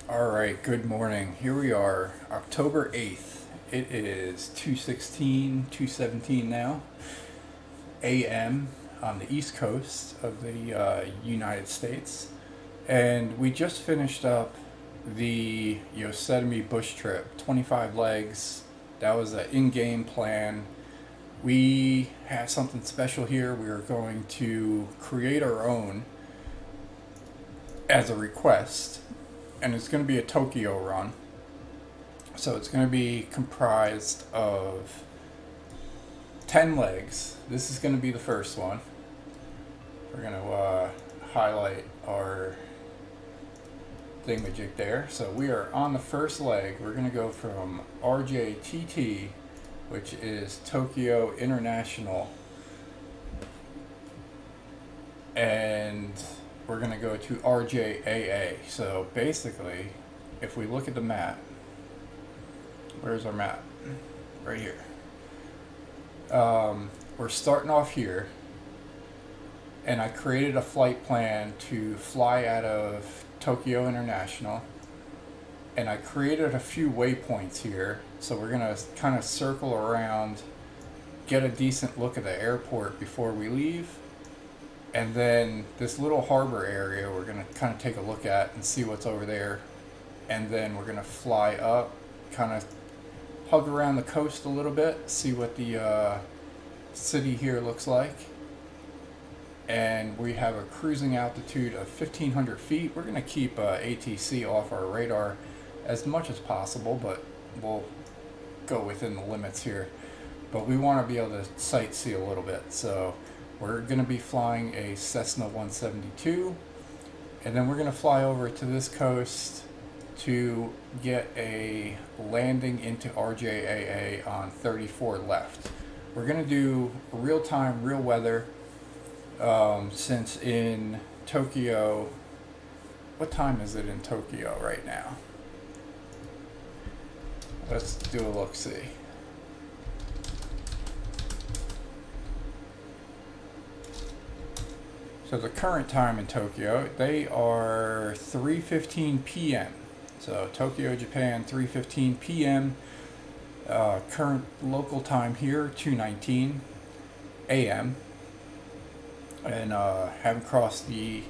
All right, good morning. Here we are, October 8th. It is 2:16, 2:17 now, a.m. on the East Coast of the United States. And we just finished up the Yosemite bush trip, 25 legs. That was an in-game plan. We have something special here. We are going to create our own as a request, and it's going to be a Tokyo run. So it's going to be comprised of 10 legs. This is going to be the first one. We're going to highlight our thingamajig there. So we are on the first leg. We're going to go from RJTT, which is Tokyo International, and we're going to go to RJAA. So basically, if we look at the map, where's our map? Right here. We're starting off here, and I created a flight plan to fly out of Tokyo International, and I created a few waypoints here. So we're going to kind of circle around, get a decent look at the airport before we leave. And then this little harbor area we're going to kind of take a look at and see what's over there. And then we're going to fly up, kind of hug around the coast a little bit, see what the city here looks like. And we have a cruising altitude of 1,500 feet. We're going to keep ATC off our radar as much as possible, but we'll go within the limits here. But we want to be able to sightsee a little bit. So we're going to be flying a Cessna 172, and then we're going to fly over to this coast to get a landing into RJAA on 34 left. We're going to do real time, real weather, since in Tokyo, what time is it in Tokyo right now? Let's do a look-see. So the current time in Tokyo, they are 3:15 p.m. So Tokyo, Japan, 3:15 p.m. Current local time here, 2:19 a.m. And haven't crossed the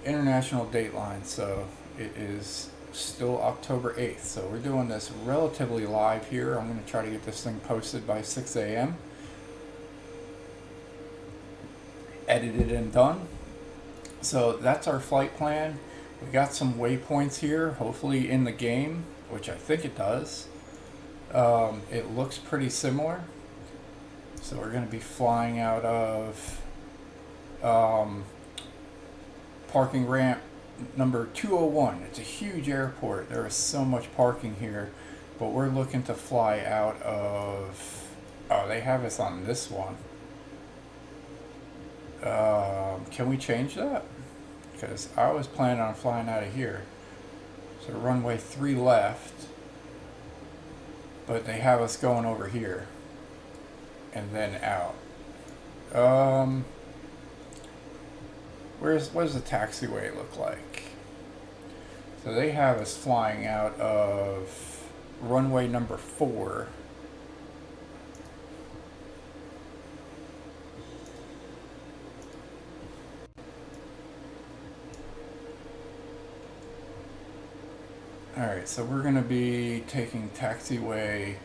international date line, so it is still October 8th. So we're doing this relatively live here. I'm going to try to get this thing posted by 6 a.m. Edited and done. So that's our flight plan. We got some waypoints here, hopefully in the game, which I think it does. It looks pretty similar. So we're going to be flying out of parking ramp number 201. It's a huge airport. There is so much parking here, but we're looking to fly out of, oh, they have us on this one. Can we change that? Because I was planning on flying out of here. So runway 3 left, but they have us going over here and then out. What does the taxiway look like? So they have us flying out of runway number 4. Alright, so we're going to be taking taxiway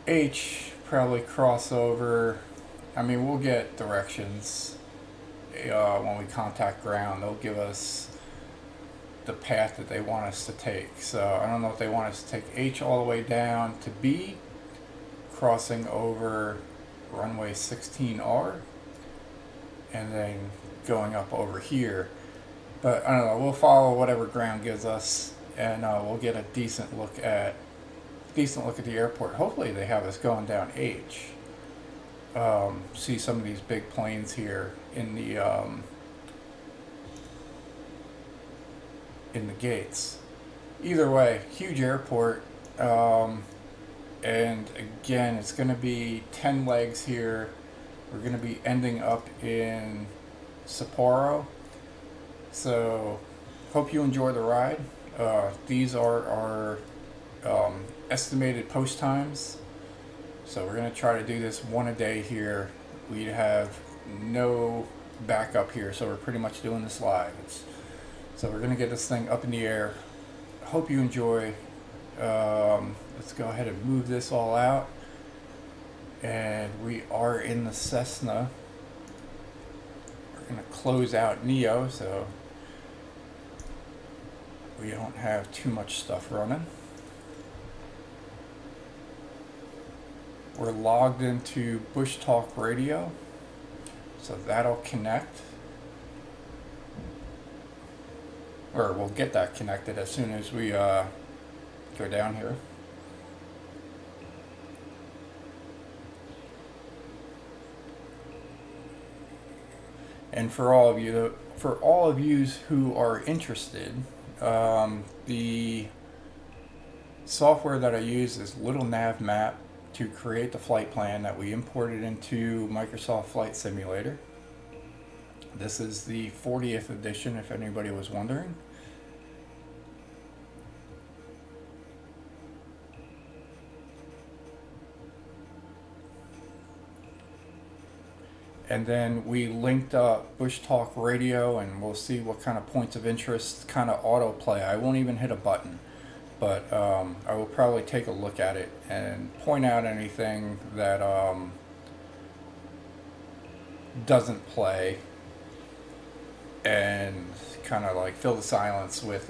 H, probably crossover. I mean, we'll get directions when we contact ground. They'll give us the path that they want us to take. So I don't know if they want us to take H all the way down to B, crossing over runway 16R, and then going up over here. But I don't know, we'll follow whatever ground gives us, and we'll get a decent look at the airport. Hopefully they have us going down H. See some of these big planes here in the gates. Either way, huge airport, and again, it's going to be 10 legs here. We're going to be ending up in Sapporo. So hope you enjoy the ride. These are our estimated post times. So we're going to try to do this one a day here. We have no backup here, so we're pretty much doing this live. So we're going to get this thing up in the air. Hope you enjoy. Let's go ahead and move this all out. And we are in the Cessna. We're going to close out Neo so we don't have too much stuff running. We're logged into Bush Talk Radio, so that'll connect. Or we'll get that connected as soon as we go down here. And for all of you who are interested, the software that I use is Little Nav Map to create the flight plan that we imported into Microsoft Flight Simulator. This is the 40th edition, if anybody was wondering. And then we linked up Bush Talk Radio, and we'll see what kind of points of interest kind of autoplay. I won't even hit a button, but I will probably take a look at it and point out anything that doesn't play, and kind of like fill the silence with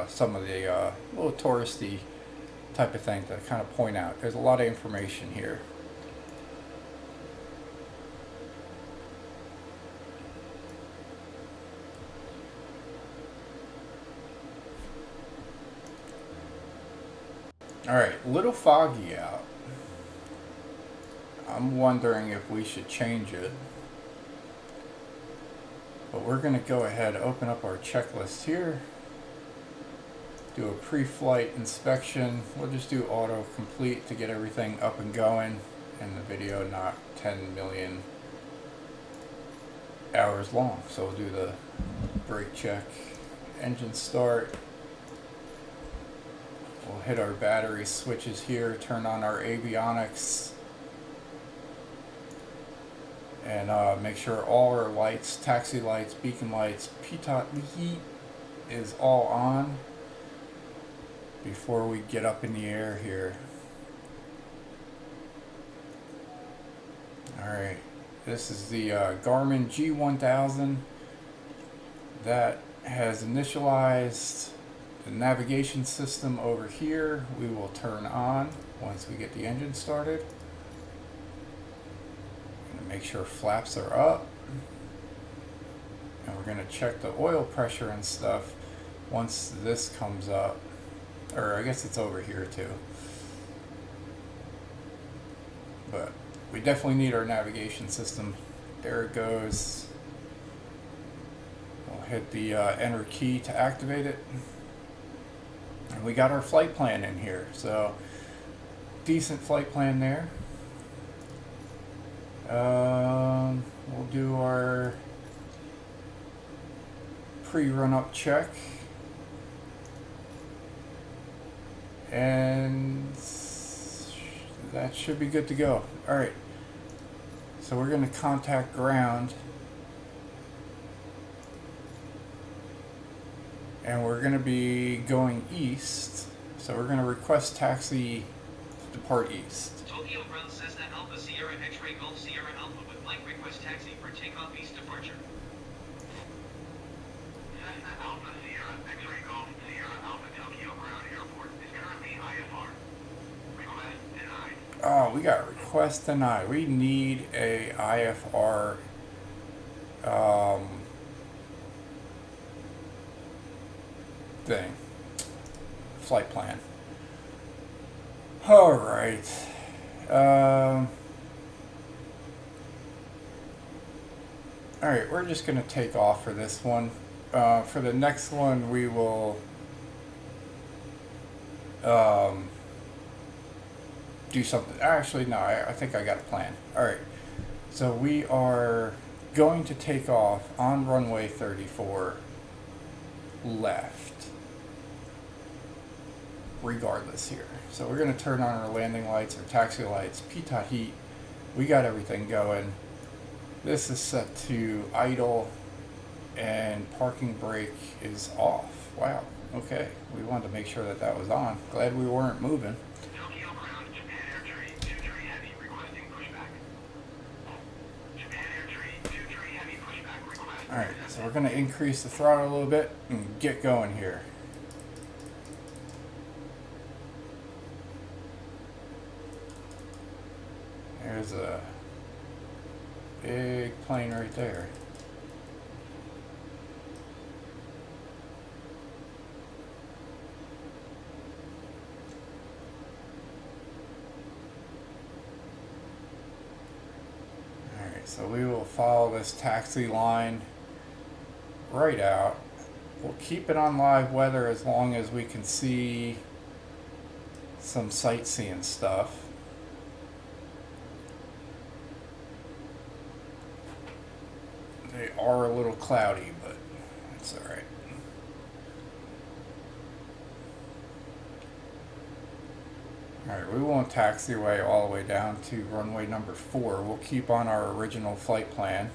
some of the little touristy type of thing to kind of point out. There's a lot of information here. Alright, a little foggy out. I'm wondering if we should change it. But we're going to go ahead, open up our checklist here. Do a pre-flight inspection. We'll just do auto-complete to get everything up and going. And the video not 10 million hours long. So we'll do the brake check. Engine start. We'll hit our battery switches here, turn on our avionics, and make sure all our lights, taxi lights, beacon lights, pitot heat is all on before we get up in the air here. Alright, this is the Garmin G1000 that has initialized the navigation system over here. We will turn on once we get the engine started. Make sure flaps are up. And we're going to check the oil pressure and stuff once this comes up. Or I guess it's over here too. But we definitely need our navigation system. There it goes. We'll hit the enter key to activate it. And we got our flight plan in here, so decent flight plan there. We'll do our pre-run up check, and that should be good to go. Alright, so we're going to contact ground. And we're going to be going east, so we're going to request taxi to depart east. Tokyo Ground Cessna Alpha Sierra X-Ray Golf Sierra Alpha with flight request taxi for takeoff east departure. Cessna Alpha Sierra X-Ray Golf Sierra Alpha Tokyo Ground Airport is currently IFR. Request denied. Oh, we got request denied. We need a IFR thing. Flight plan. Alright. Alright, we're just going to take off for this one. For the next one, we will do something. Actually, no, I think I got a plan. Alright. So we are going to take off on runway 34 left. regardless here. So we're going to turn on our landing lights, our taxi lights, pitot heat. We got everything going. This is set to idle, and parking brake is off. Wow. Okay. We wanted to make sure that that was on. Glad we weren't moving. Tokyo ground, Japan Air Tree 23 Heavy requesting pushback. Japan Air Tree 23 Heavy pushback request. Alright, so we're going to increase the throttle a little bit and get going here. There's a big plane right there. Alright, so we will follow this taxi line right out. We'll keep it on live weather as long as we can see some sightseeing stuff. They are a little cloudy, but that's alright. Alright, we won't taxiway all the way down to runway number 4. We'll keep on our original flight plan.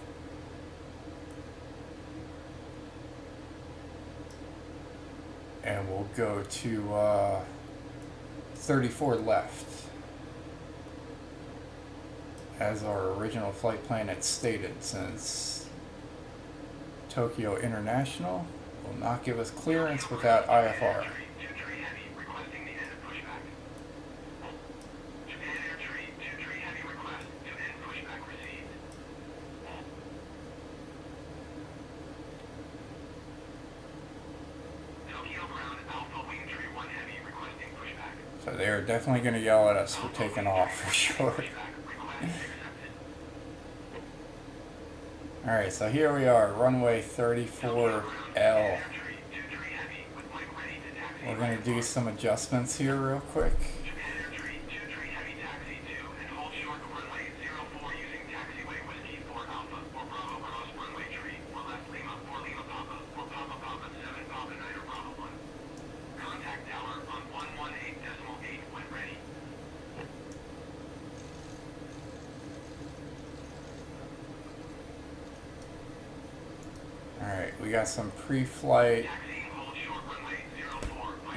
And we'll go to 34 left. As our original flight plan had stated, since Tokyo International will not give us clearance without IFR. So they are definitely going to yell at us for taking off for sure. Alright, so here we are, runway 34L. We're going to do some adjustments here real quick. Alright, we got some pre-flight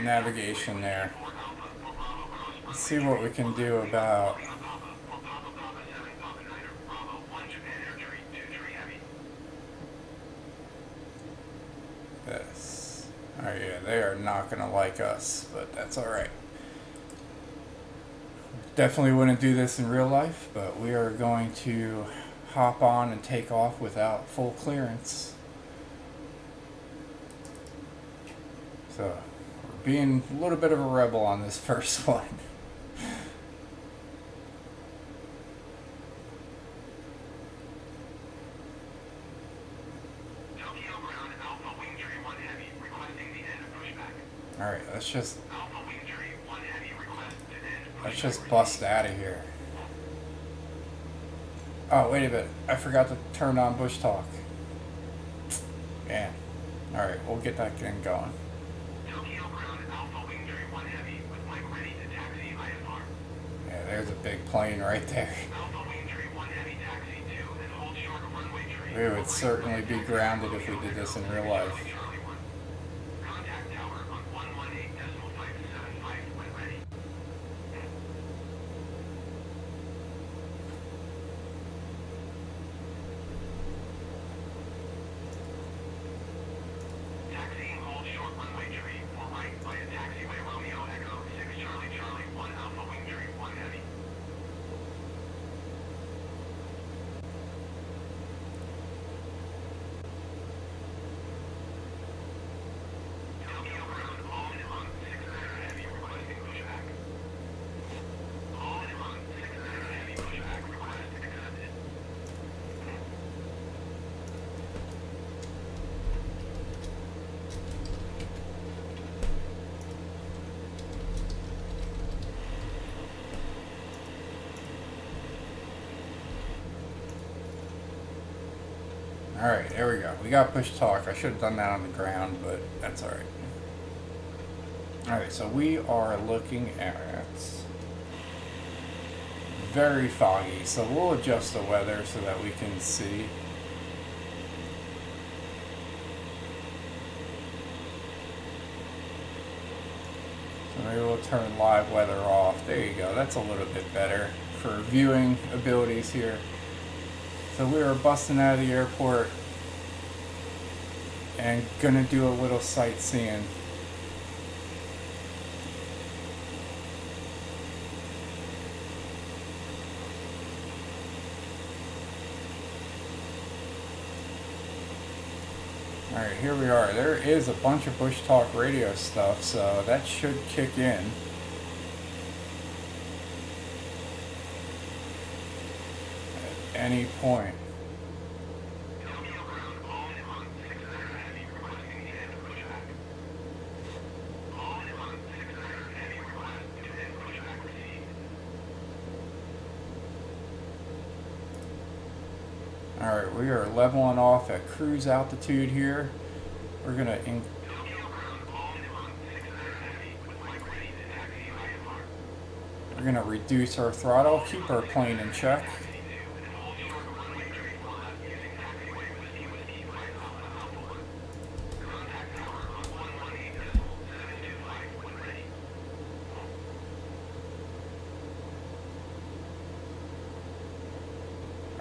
navigation there. Let's see what we can do about this. Oh yeah, they are not going to like us, but that's alright. Definitely wouldn't do this in real life, but we are going to hop on and take off without full clearance. So, we're being a little bit of a rebel on this first one. Tokyo ground Alpha Wing Tree 1 Heavy requesting the end of pushback. Alright, Alpha Wing Tree 1 Heavy request to end pushback. let's just bust out of here. Oh, wait a minute. I forgot to turn on Bush Talk. Man. Alright, we'll get that thing going. Tokyo ground Alpha Wing Tree 1 Heavy with mic ready to taxi IFR. Yeah, there's a big plane right there. Alpha Wing Tree 1 Heavy taxi 2 and hold short of runway tree. We would certainly be grounded if we did this in real life. Charlie 1. Contact tower on 118.575 when ready. Taxiing hold short runway tree for right via taxiway Romeo Echo 6 Charlie Charlie 1 Alpha Wing Tree 1 Heavy. Tokyo ground all in on 69er Heavy requesting pushback. All in on 69er Heavy pushback request accepted. Alright, there we go. We got Push Talk. I should have done that on the ground, but that's alright. Alright, so we are looking at very foggy, so we'll adjust the weather so that we can see. So maybe we'll turn live weather off. There you go, that's a little bit better for viewing abilities here. So we are busting out of the airport and gonna do a little sightseeing. Alright, here we are. There is a bunch of Bush Talk radio stuff, so that should kick in. At any point. Alright, we are leveling off at cruise altitude here. We're gonna reduce our throttle, keep our plane in check.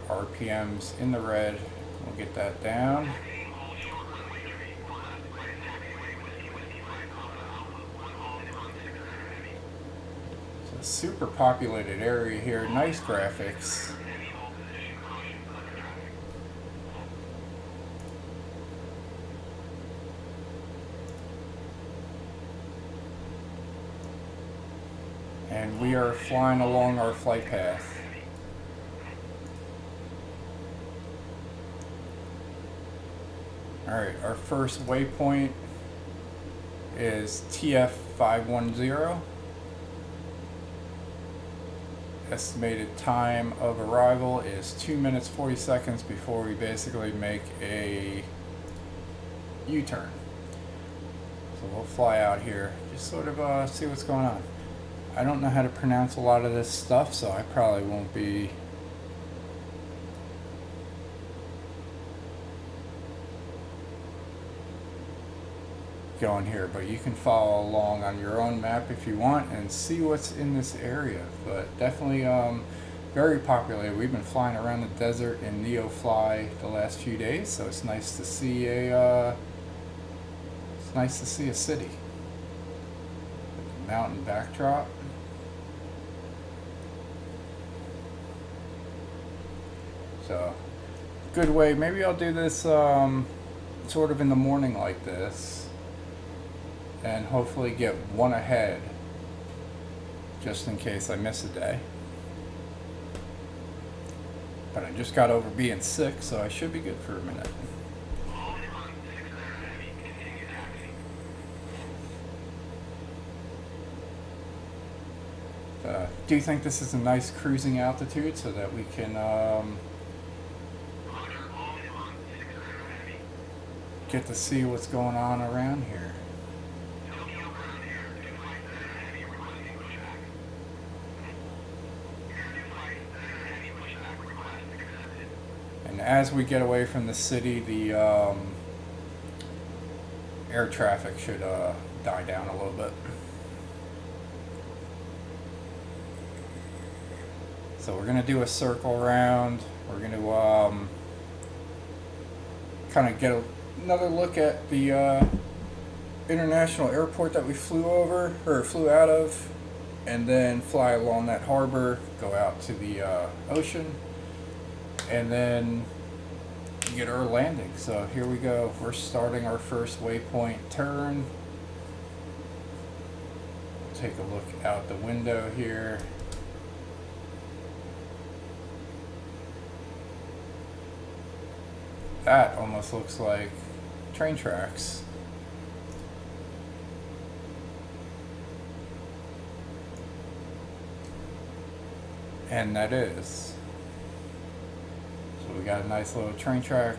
RPM's in the red. We'll get that down. So super populated area here. Nice graphics. And we are flying along our flight path. Alright, our first waypoint is TF510. Estimated time of arrival is 2 minutes 40 seconds before we basically make a U-turn. So we'll fly out here, just sort of see what's going on. I don't know how to pronounce a lot of this stuff, so I probably won't be going here, but you can follow along on your own map if you want and see what's in this area. But definitely very populated. We've been flying around the desert in NeoFly the last few days, so it's nice to see a city. Mountain backdrop. So good way. Maybe I'll do this sort of in the morning like this, and hopefully get one ahead just in case I miss a day. But I just got over being sick, so I should be good for a minute. Do you think this is a nice cruising altitude so that we can get to see what's going on around here? And as we get away from the city, the air traffic should die down a little bit. So we're going to do a circle around. We're going to kind of get another look at the international airport that we flew out of, and then fly along that harbor, go out to the ocean, and then get our landing. So here we go. We're starting our first waypoint turn. Take a look out the window here. That almost looks like train tracks. And that is. So we got a nice little train track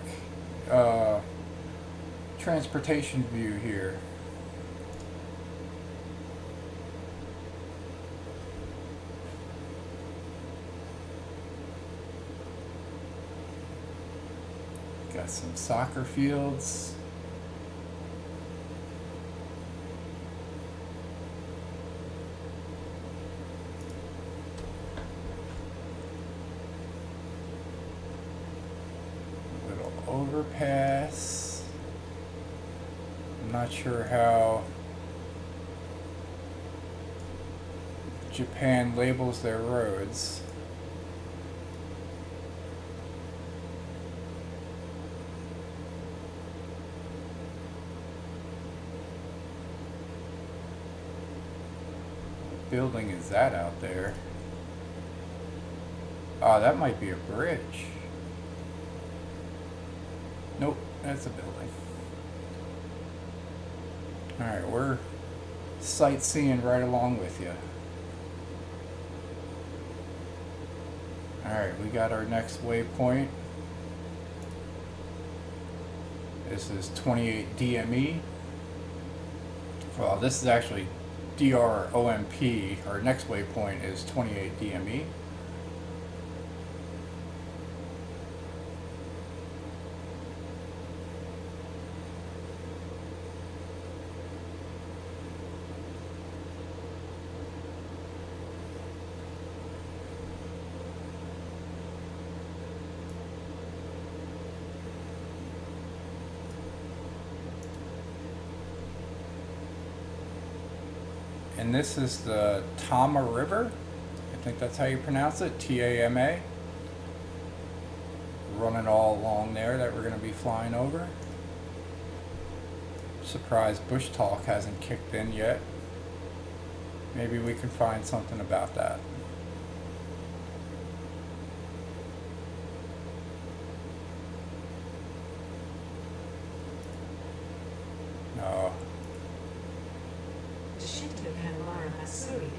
transportation view here. got some soccer fields. Little overpass. I'm not sure how Japan labels their roads. What building is that out there? Oh, that might be a bridge. Nope, that's a building. Alright, we're sightseeing right along with you. Alright, we got our next waypoint. This is 28 DME. Well, this is actually DROMP. Our next waypoint is 28 DME. And this is the Tama River. I think that's how you pronounce it, T-A-M-A. Running all along there that we're going to be flying over. Surprised Bush Talk hasn't kicked in yet. Maybe we can find something about that. No.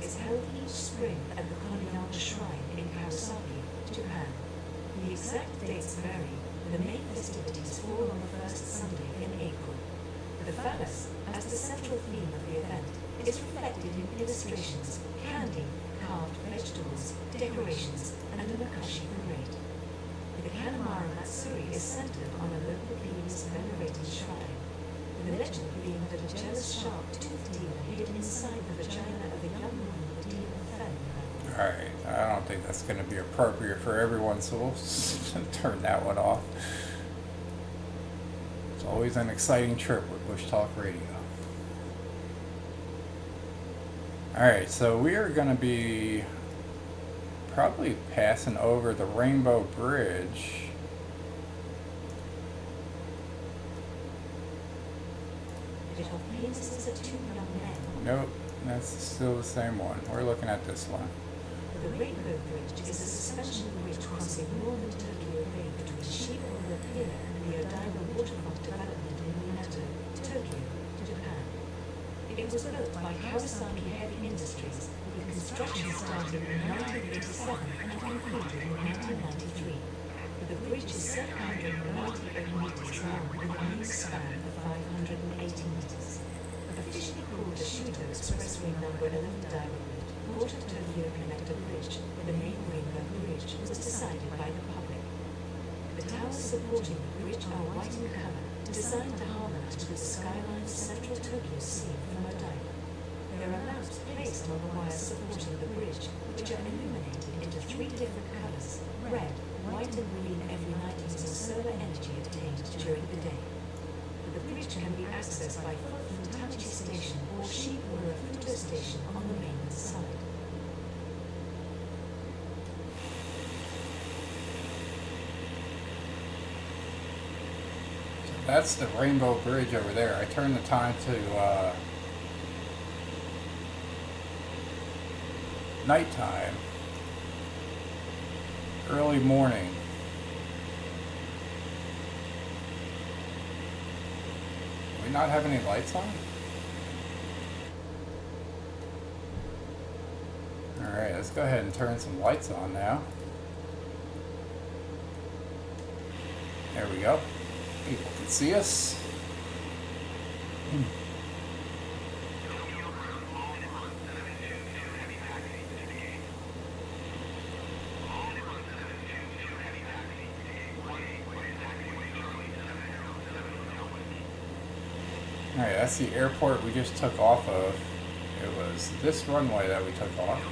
Is held each spring at the Koniyama Shrine in Kawasaki, Japan. The exact dates vary. The main festivities fall on the first Sunday in April. The phallus, as the central theme of the event, is reflected in illustrations, candy, carved vegetables, decorations, and a Nakashi parade. The Kanemaru Matsuri is centered on a local being's venerated shrine. The legend being that a jealous sharp-toothed demon hid inside the vagina of a young woman the demon fell in love. Alright, I don't think that's going to be appropriate for everyone, so we'll turn that one off. It's always an exciting trip with Bush Talk Radio. Alright, so we are going to be probably passing over the Rainbow Bridge. Nope, that's still the same one. We're looking at this one. The Rainbow Bridge is a suspension bridge crossing northern Tokyo Bay between Shibuya Pier and the Odaiba waterfront development in Minato, Tokyo, Japan. It was built by Kawasaki Heavy Industries, with construction starting in 1987 and concluded in 1993. The bridge is 798 meters long with a wingspan of 580 meters. Officially called the Shuto Expressway number 11 Daiba Route, Port of Tokyo Connector Bridge, the main Rainbow Bridge was decided by the public. The towers supporting the bridge are white in color, designed to harmonize with the skyline's central Tokyo scene from Odaiba. There are lamps placed on the wires supporting the bridge, which are illuminated into 3 different colors: red, white and green every night using solar energy obtained during the day. The bridge can be accessed by foot from Tachi Station or Shibuya Futo Station on the mainland side. That's the Rainbow Bridge over there. I turned the time to nighttime. Early morning. Do we not have any lights on? Alright, let's go ahead and turn some lights on now. There we go. People can see us. that's the airport we just took off of. It was this runway that we took off.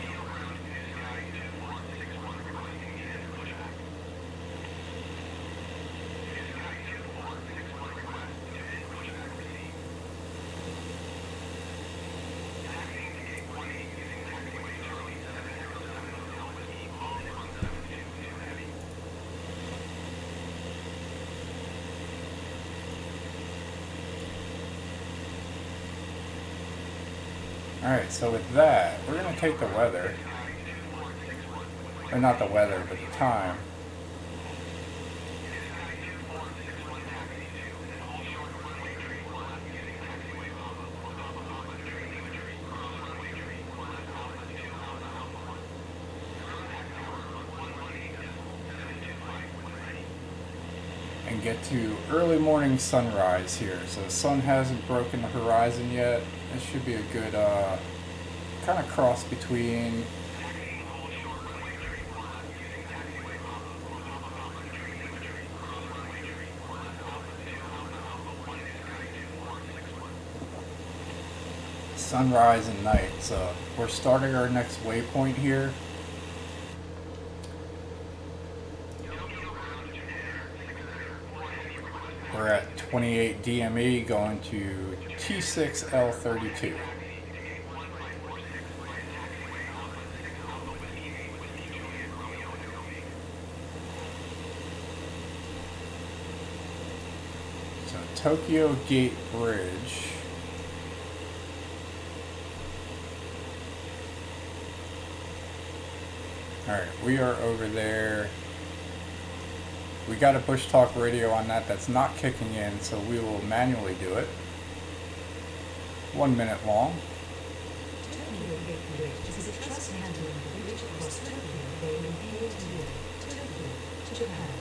Alright, so with that, we're going to take the weather. Or not the weather, but the time. And get to early morning sunrise here. So the sun hasn't broken the horizon yet. This should be a good kind of cross between sunrise and night. So we're starting our next waypoint here. We're at 28 DME going to T6L32. So Tokyo Gate Bridge. Alright, we are over there. We got a push talk radio on that that's not kicking in, so we will manually do it. 1 minute long. Tokyo Gate Bridge is a trans-handling bridge across Tokyo Bay in Tokyo, Japan.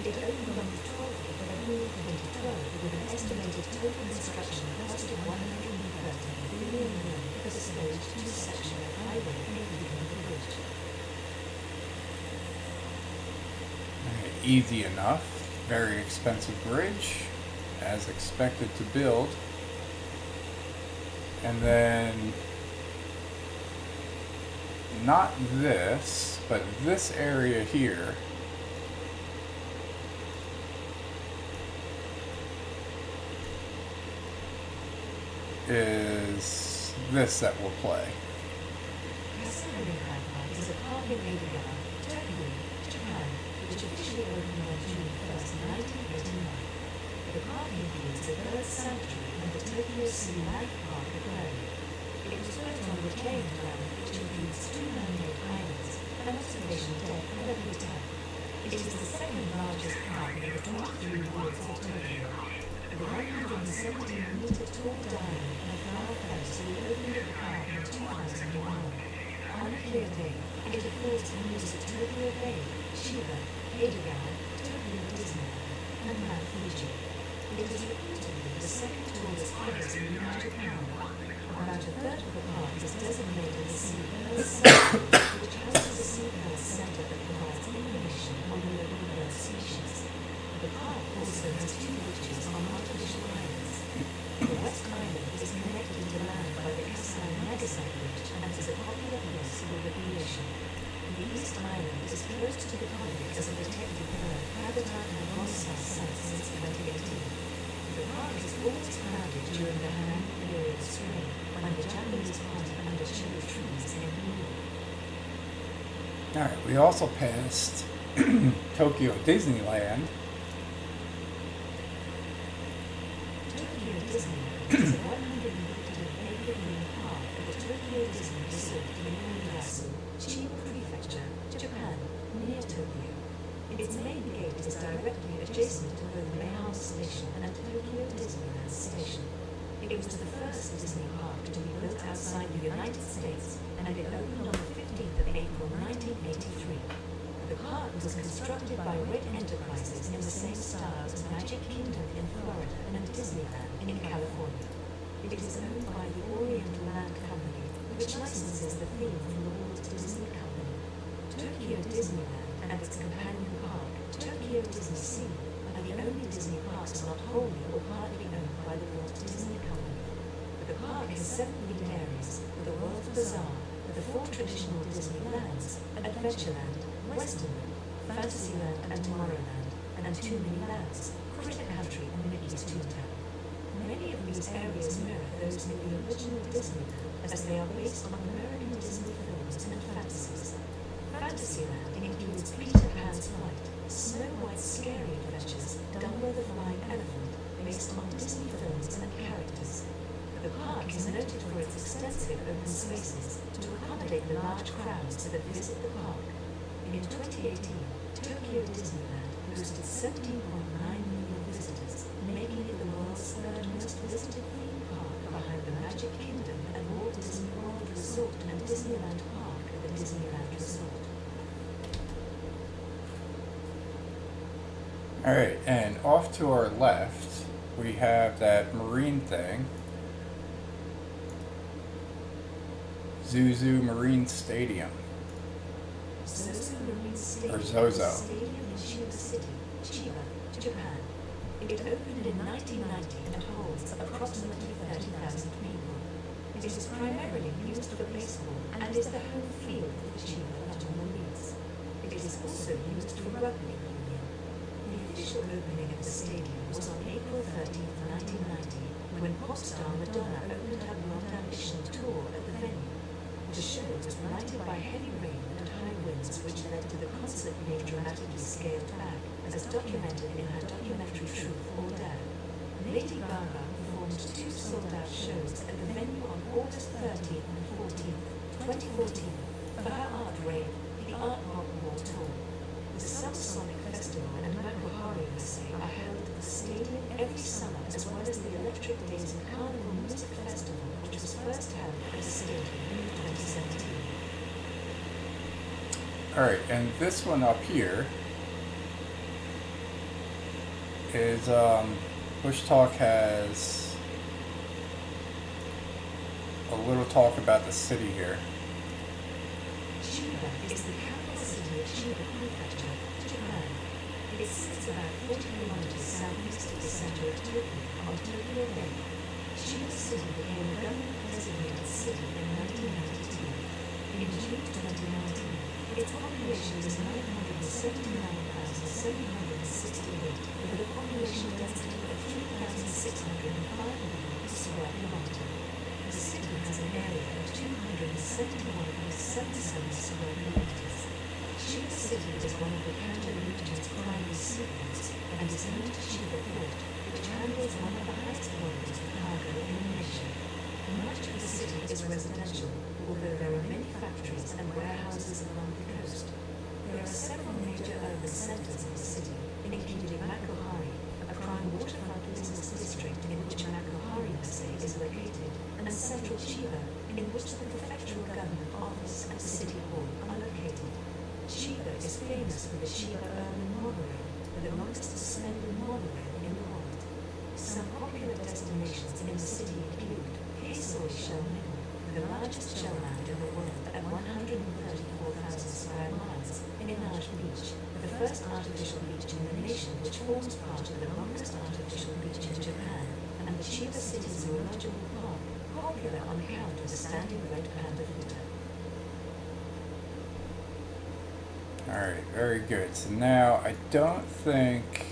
It opened on the 12th of February 2012 with an estimated total construction cost of $130 billion for the stage 2 section of highway including the bridge. Easy enough. Very expensive bridge, as expected to build. And then, not this, but this area here is this that will play. Is a park in Narita, Tokyo, Japan, which officially opened on June 1st, 1989. The park includes the bird sanctuary and the Tokyo Sea Life Park Aquarium. It was built on retained land, which includes 2 man-made islands, an observation deck and a hotel. It is the second largest park in the 23 wards of Tokyo. The 117-meter tall diamond and a flower house reopened at the park in 2001. On a clear day, it affords views of Tokyo Bay, Shiba, Edogawa, Tokyo Disneyland, and Mount Fuji. It is reputedly the second tallest place in Japan. About a third of the park is designated the Sea Bird Center, which houses a sea bird center that provides information on the local bird species. The park also has 2 beaches on artificial islands. The West Island is connected to land by the Kasai Nagasaki Bridge and is a popular place for recreation. The East Island is close to the public as a protected bird habitat and bonsai site since 2018. The park is always crowded during the Han period spring, when the Japanese party under cherry trees in bloom. Alright, we also passed Tokyo Disneyland. Tokyo Disneyland is a 150-acre theme park at the Tokyo Disney Resort in Uematsu, Chiba Prefecture, Japan, near Tokyo. Its main gate is directly adjacent to both Maihao Station and Tokyo Disneyland Station. It was the first Disney park to be built outside the United States, and it opened on the 15th of April 1983. The park was constructed by Red Enterprises in the same style as Magic Kingdom in Florida and Disneyland in California. It is owned by the Oriental Land Company, which licenses the theme from the Walt Disney Company. Tokyo Disneyland and its companion park, Tokyo Disney Sea, are the only Disney parks not wholly or partly owned by the Walt Disney Company. The park has 7 main areas: the World Bazaar, the 4 traditional Disney lands, Adventureland, Wonderland, Fantasyland and Tomorrowland, and 2 mini lands, Critter Country and Mickey's Toontown. Many of these areas mirror those in the original Disneyland, as they are based on American Disney films and fantasies. Fantasyland includes Peter Pan's Flight, Snow White's Scary Adventures, Dumbo the Flying Elephant, based on Disney films and characters. The park is noted for its extensive open spaces to accommodate the large crowds that visit the park. In 2018, Tokyo Disneyland hosted 17.9 million visitors, making it the world's 3rd most visited theme park behind the Magic Kingdom and Walt Disney World Resort and Disneyland Park at the Disneyland Resort. Alright, and off to our left, we have that marine thing. Zuzu Marine Stadium. Zozo Marine Stadium Or Zozo. is a stadium in Chiba City, Chiba, Japan. It opened in 1990 and holds approximately 30,000 people. It is primarily used for baseball and is the home field for the Chiba Little Marines. It is also used for rugby union. The official opening of the stadium was on April 13, 1990, when pop star Madonna opened her World Ambition tour at the venue. The show was blighted by heavy rain and high winds, which led to the concert being dramatically scaled back, as documented in her documentary Truth or Dare. Lady Gaga performed 2 sold-out shows at the venue on August 13th and 14th, 2014, for her art rave, the Art Pop War Tour. The Subsonic Festival and Makuhari Essay are held at the stadium every summer, as well as the Electric Days and Carnival Music Festival, which was first held at the stadium in 2017. Alright, and this one up here is, Bush Talk has a little talk about the city here. Chiba is the capital city of Chiba Prefecture, Japan. It sits about 40 kilometers southeast of the center of Tokyo on Tokyo Bay. Chiba City became a government-designated city in 1992. In June 2019, its population was 979,768, with a population density of 3,605 per square kilometer. The city has an area of 271.77 square kilometers. Chiba City is one of the Kanto region's primary seaports and is home to Chiba Port, which handles one of the highest volumes of cargo in the nation. Much of the city is residential, although there are many factories and warehouses along the coast. There are several major urban centers in the city, including Makuhari, a prime waterfront business district in which Makuhari is located, and Central Chiba, in which the prefectural government office and city hall are located. Chiba is famous for the Chiba Urban Monorail, the longest suspended monorail in the world. Some popular destinations in the city include Hisoi Shell Mill, the largest shellland in the world at 134,000 square miles, in Inage Beach, the first artificial beach in the nation, which forms part of the longest artificial beach in Japan, and the Chiba City Zoological Park, popular on account of the standing red panda litter. Alright, very good. So now I don't think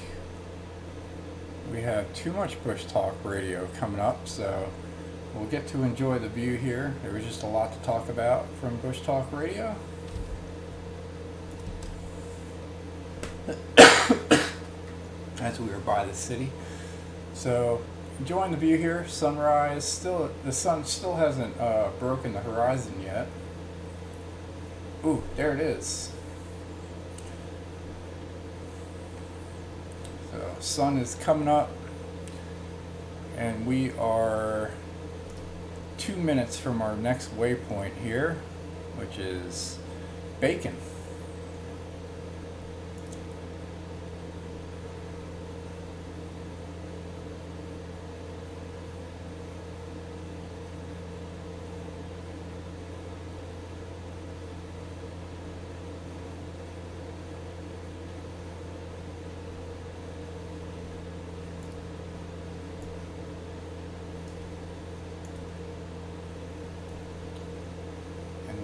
we have too much Bush Talk Radio coming up, so we'll get to enjoy the view here. There was just a lot to talk about from Bush Talk Radio. As we were by the city. So enjoying the view here. Sunrise. Still, the sun still hasn't broken the horizon yet. Ooh, there it is. So sun is coming up, and we are 2 minutes from our next waypoint here, which is Bacon.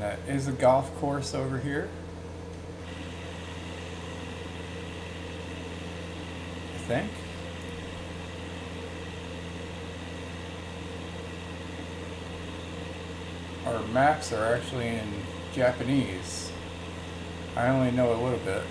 And that is a golf course over here. I think. Our maps are actually in Japanese. I only know a little bit.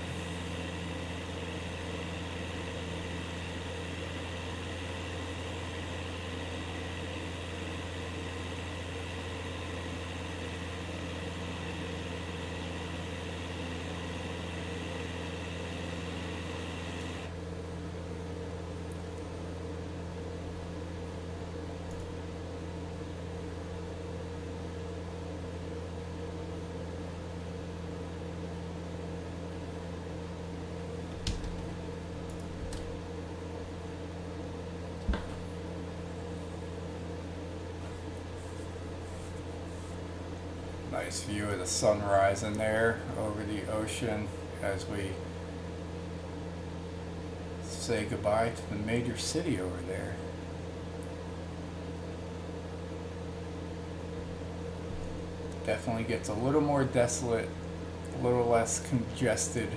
Nice view of the sunrise in there over the ocean as we say goodbye to the major city over there. Definitely gets a little more desolate, a little less congested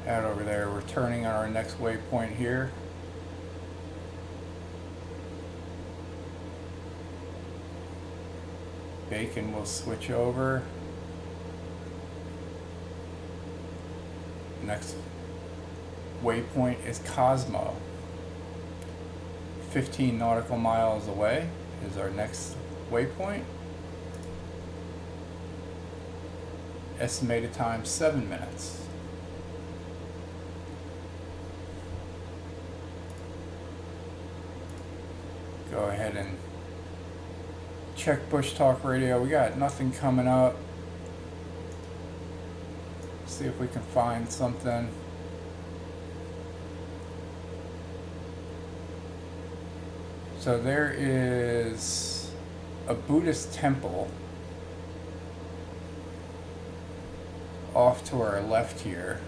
out over there. We're turning on our next waypoint here. Bacon will switch over. Next waypoint is Cosmo. 15 nautical miles away is our next waypoint. Estimated time 7 minutes. Go ahead and check Bush Talk Radio. We got nothing coming up. See if we can find something. So there is a Buddhist temple off to our left here.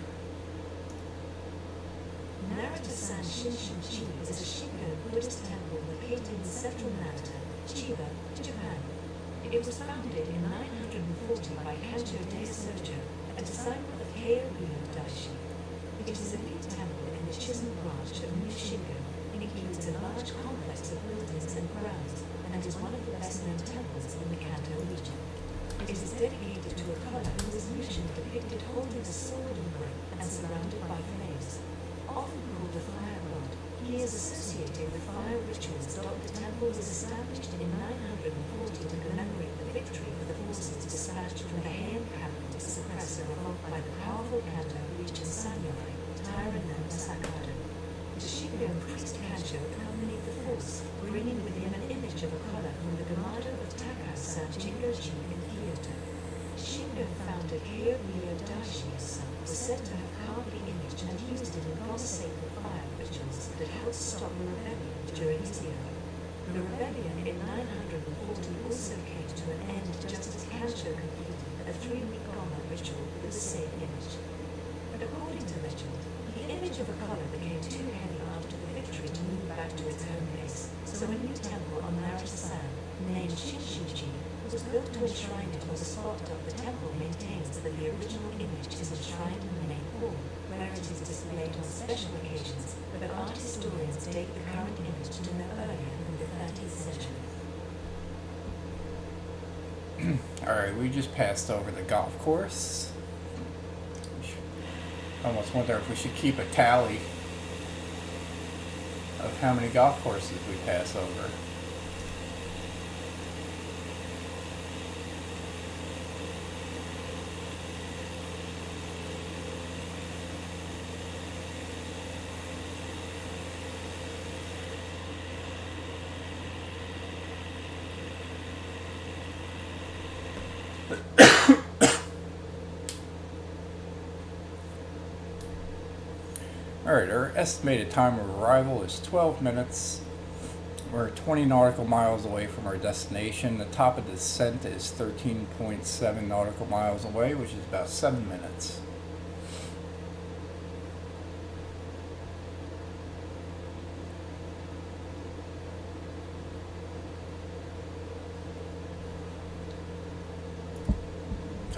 Narita Shinshin-ji is a Shinto Buddhist temple located in central Narita, Chiba, Japan. It was founded in 940 by Kanjo Daisojo, a disciple of Heian Daishi. It is a lead temple in the Chisholm branch of New Shingo. It includes a large complex of buildings and grounds, and is one of the best-known temples in the Kanto region. It is dedicated to a Buddha who is usually depicted holding a sword and grip and surrounded by flames. Often called the fire god, he is associated with fire rituals. The temple was established in 940 to commemorate the victory of the forces dispatched from the Heian capital to suppress a revolt by the powerful Kanto region samurai, Taira no Masakado. The Shingo priest Kanjo accompanied the force, bringing with him an image of a collar from the Gamado of Takasa Jingoji in Kyoto. Shingo founder Heian Daishi's son was said to have carved the image and used it in God-sacred fire rituals that helped stop the rebellion during his era. The rebellion in 940 also came to an end just as Kanjo completed a 3-week Goma ritual with the same image. But according to legend, the image of a collar became too heavy after the victory to move back to its home base, so a new temple on Narita-san, named Shinshin-ji, was built to enshrine it on the spot of the temple maintains that the original image is enshrined in the main hall, where it is displayed on special occasions, but art historians date the current image to no earlier than the 13th century. Alright, we just passed over the golf course. I almost wonder if we should keep a tally of how many golf courses we pass over. Alright, our estimated time of arrival is 12 minutes. We're 20 nautical miles away from our destination. The top of the descent is 13.7 nautical miles away, which is about 7 minutes.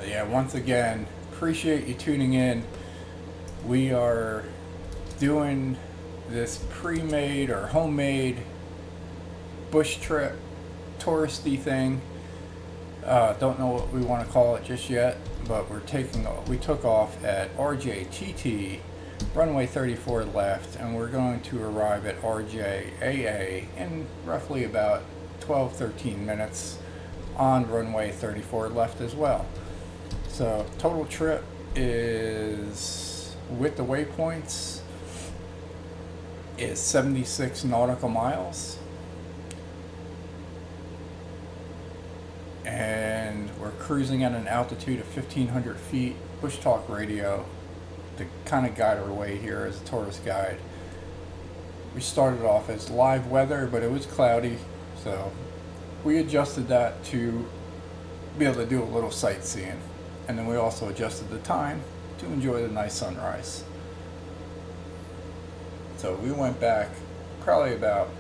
Yeah, once again, appreciate you tuning in. We are doing this pre-made or homemade bush trip touristy thing. Don't know what we want to call it just yet, but we took off at RJTT, runway 34 left, and we're going to arrive at RJAA in roughly about 12-13 minutes on runway 34 left as well. So total trip is, with the waypoints, is 76 nautical miles. And we're cruising at an altitude of 1,500 feet. Bush Talk Radio to kind of guide our way here as a tourist guide. We started off as live weather, but it was cloudy, so we adjusted that to be able to do a little sightseeing. And then we also adjusted the time to enjoy the nice sunrise. So we went back probably about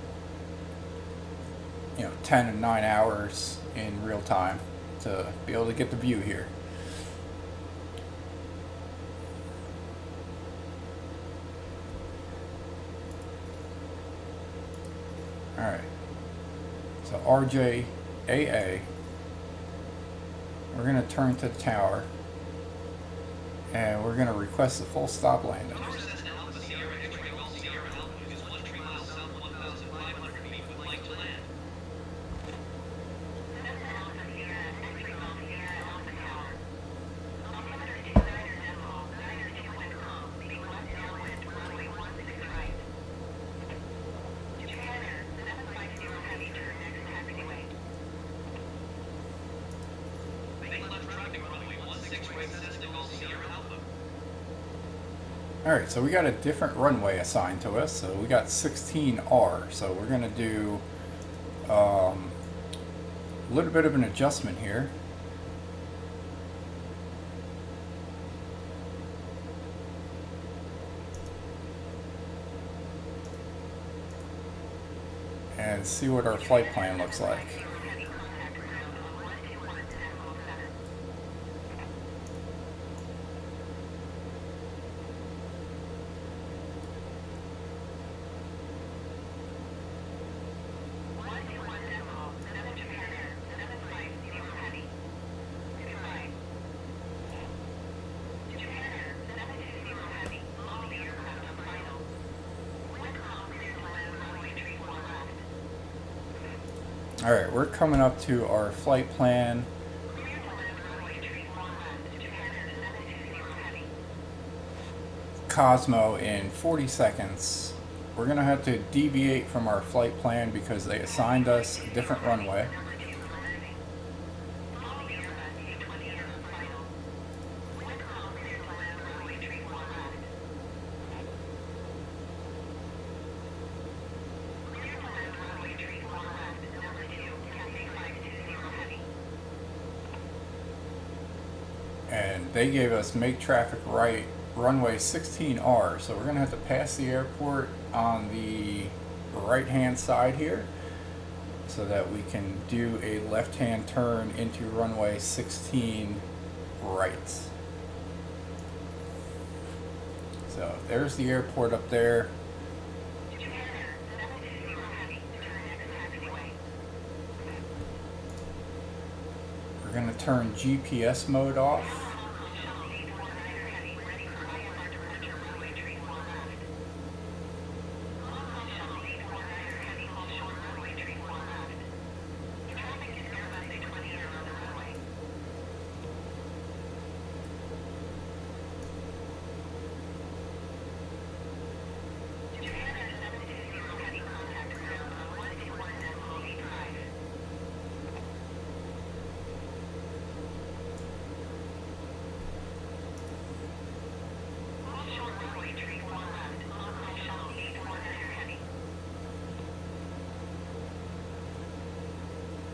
10 and 9 hours in real time to be able to get the view here. Alright, so RJAA, we're going to turn to the tower and we're going to request a full stop landing. Alright, so we got a different runway assigned to us, so we got 16R, so we're going to do a little bit of an adjustment here. And see what our flight plan looks like. Alright, we're coming up to our flight plan. Cosmo in 40 seconds. We're going to have to deviate from our flight plan because they assigned us a different runway. And they gave us make traffic right, runway 16R, so we're going to have to pass the airport on the right hand side here so that we can do a left hand turn into runway 16 right. So there's the airport up there. We're going to turn GPS mode off.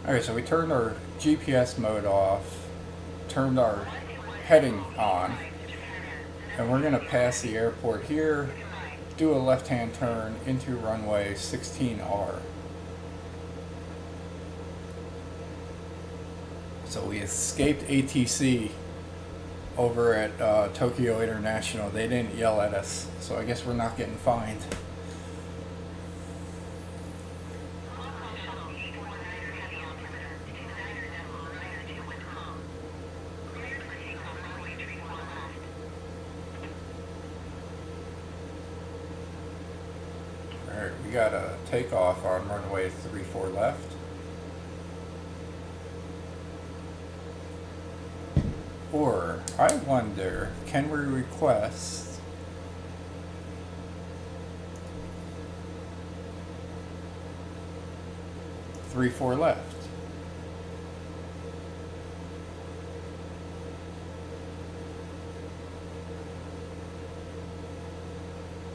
Alright, so we turned our GPS mode off, turned our heading on, and we're going to pass the airport here, do a left-hand turn into runway 16R. So we escaped ATC over at Tokyo International. They didn't yell at us, so I guess we're not getting fined. Alright, we got a takeoff on runway 34 left. Or, I wonder, can we request three, four left?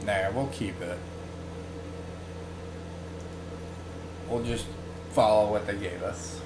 Nah, we'll keep it. We'll just follow what they gave us.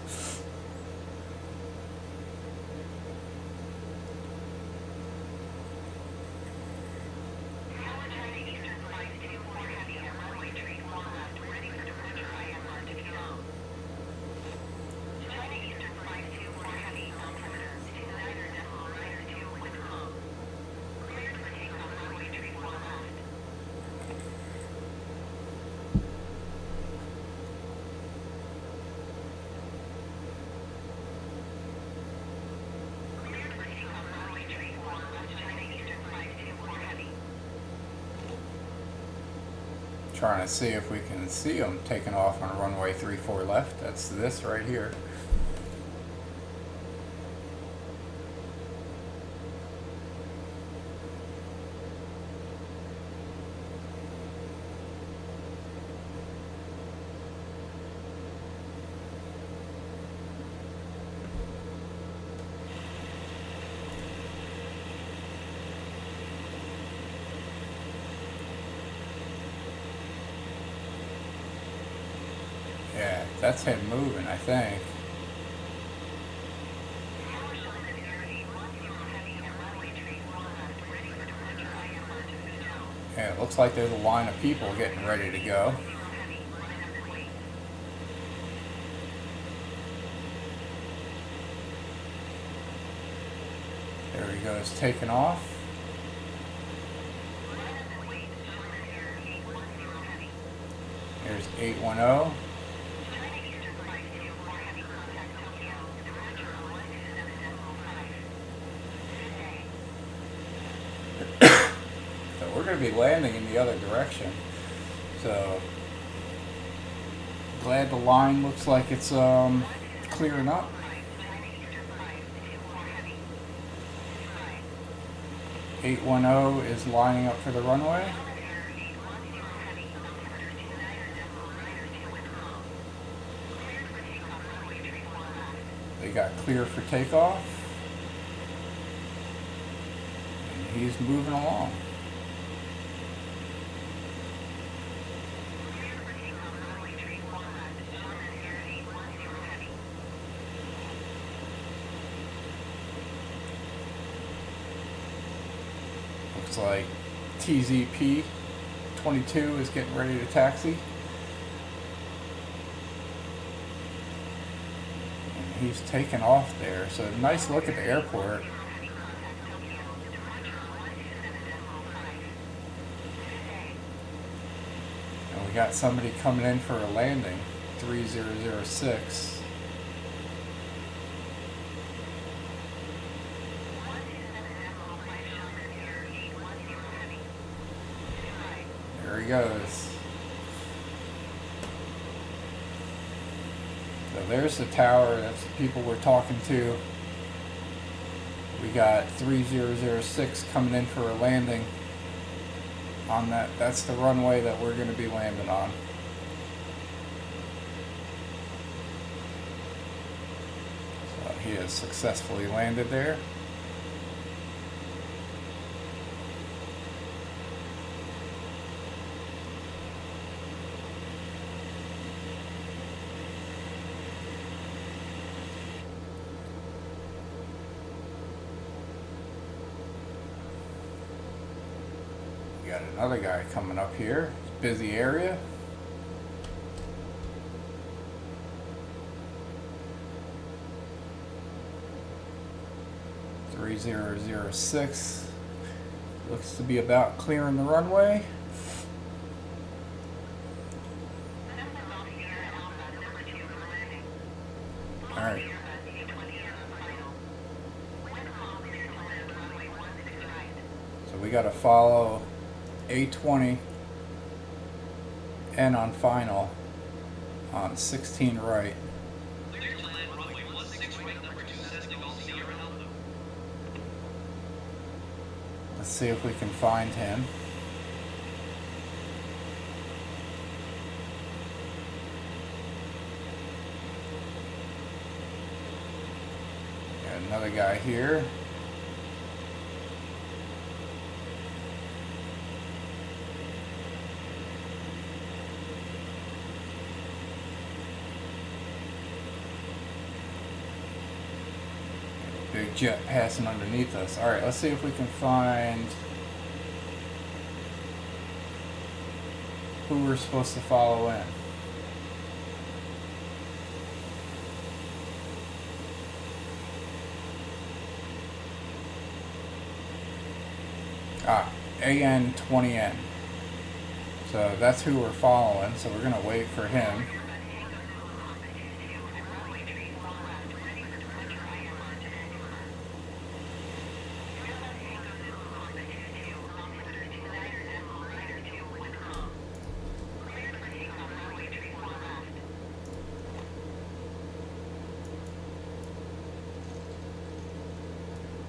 Trying to see if we can see them taking off on runway 34 left. That's this right here. Yeah, that's him moving, I think. Yeah, it looks like there's a line of people getting ready to go. There he goes, taking off. There's 810. So we're going to be landing in the other direction. So glad the line looks like it's clearing up. $810 is lining up for the runway. They got clear for takeoff. And he's moving along. Looks like TZP 22 is getting ready to taxi. And he's taking off there. So nice look at the airport. And we got somebody coming in for a landing, 3006. There he goes. So there's the tower. That's the people we're talking to. We got 3006 coming in for a landing on that. That's the runway that we're going to be landing on. So he has successfully landed there. Got another guy coming up here. Busy area. 3006. Looks to be about clearing the runway. Alright. So we gotta follow A20 and on final on 16 right. Let's see if we can find him. Got another guy here. Big jet passing underneath us. Alright, let's see if we can find who we're supposed to follow in. AN20N. So that's who we're following, so we're gonna wait for him.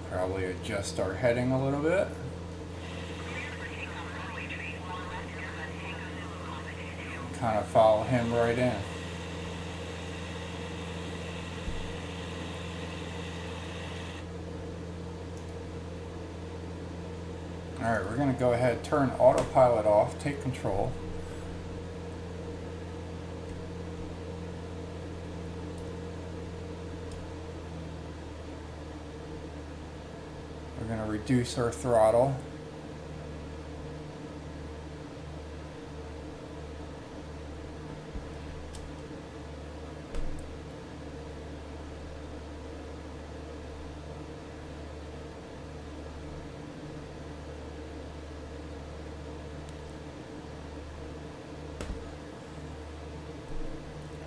Probably adjust our heading a little bit. Kind of follow him right in. Alright, we're going to go ahead, turn autopilot off, take control. We're going to reduce our throttle.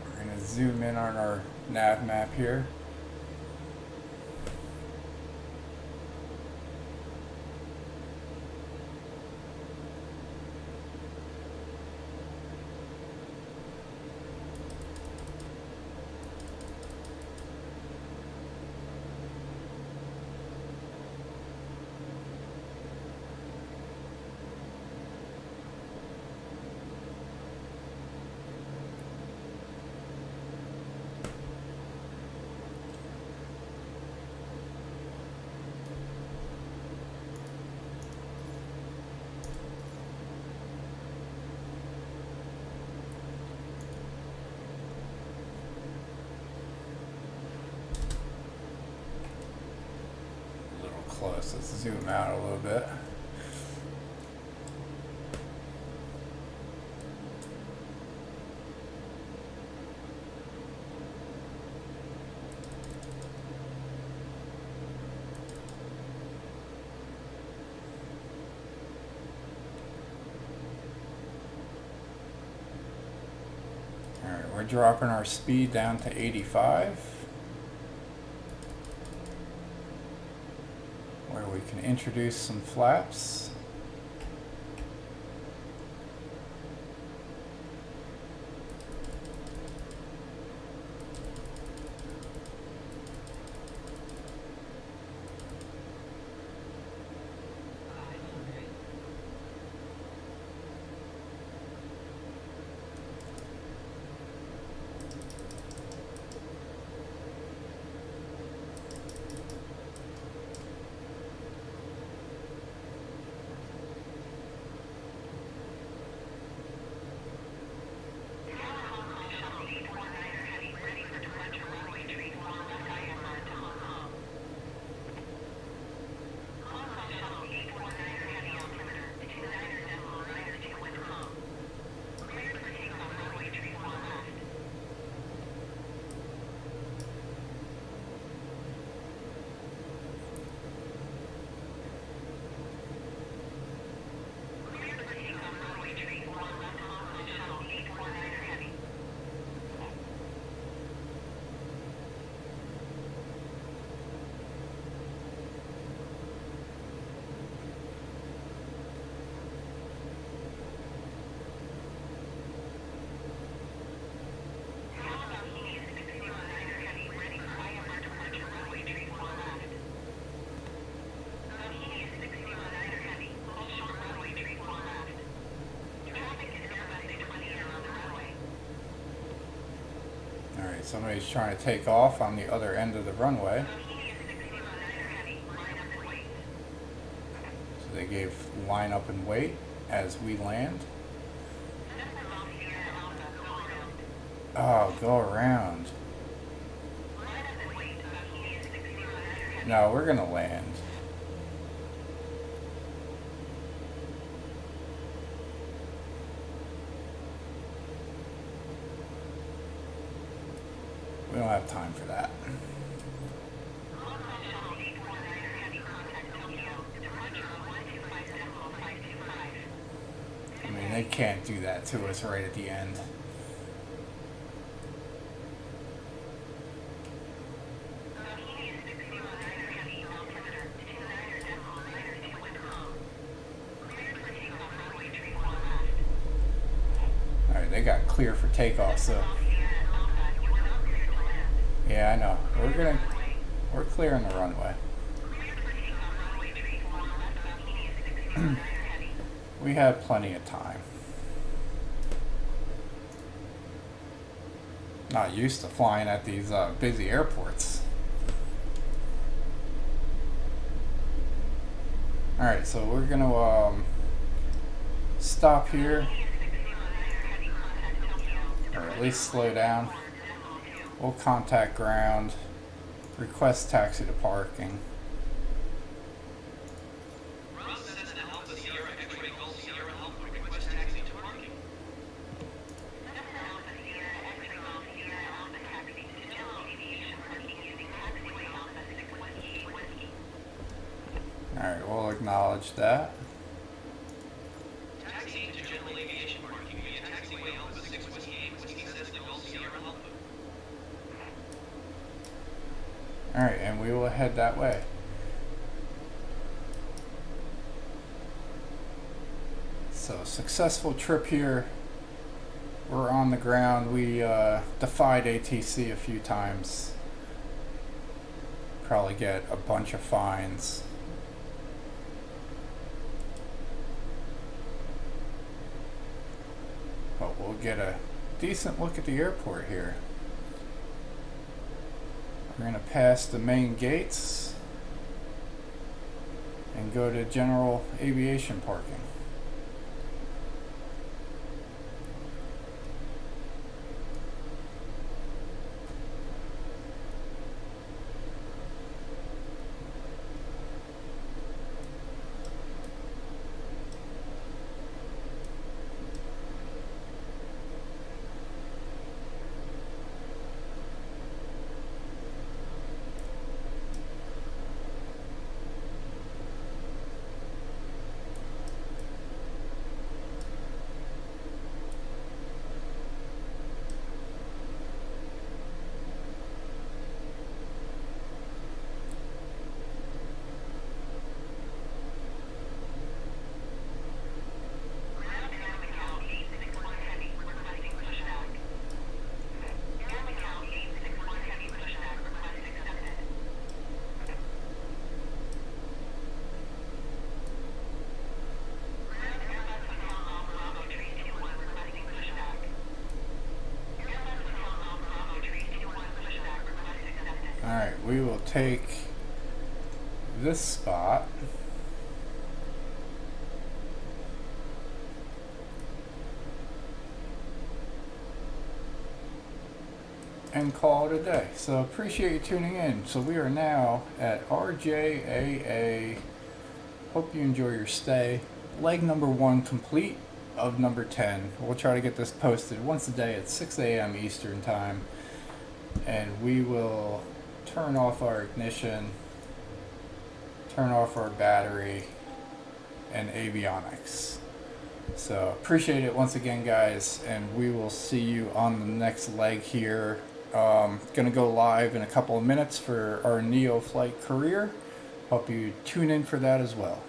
We're going to zoom in on our nav map here. Close. Let's zoom out a little bit. All right, we're dropping our speed down to 85. Where we can introduce some flaps. Alright, somebody's trying to take off on the other end of the runway. So they gave line up and wait as we land. Oh, go around. No, we're gonna land. We don't have time for that. I mean, they can't do that to us right at the end. Alright, they got clear for takeoff, so. Yeah, I know. We're clearing the runway. We have plenty of time. Not used to flying at these busy airports. Alright, so we're gonna stop here. Or at least slow down. We'll contact ground, request taxi to parking. Alright, we'll acknowledge that. Alright, and we will head that way. So, successful trip here. We're on the ground. We defied ATC a few times. Probably get a bunch of fines. But we'll get a decent look at the airport here. We're going to pass the main gates and go to general aviation parking. Alright, we will take this spot and call it a day. So appreciate you tuning in. So we are now at RJAA. Hope you enjoy your stay. Leg number 1 complete of number 10. We'll try to get this posted once a day at 6 a.m. Eastern time. And we will turn off our ignition, turn off our battery and avionics. So appreciate it once again, guys, and we will see you on the next leg here. Gonna go live in a couple of minutes for our Neo flight career. Hope you tune in for that as well.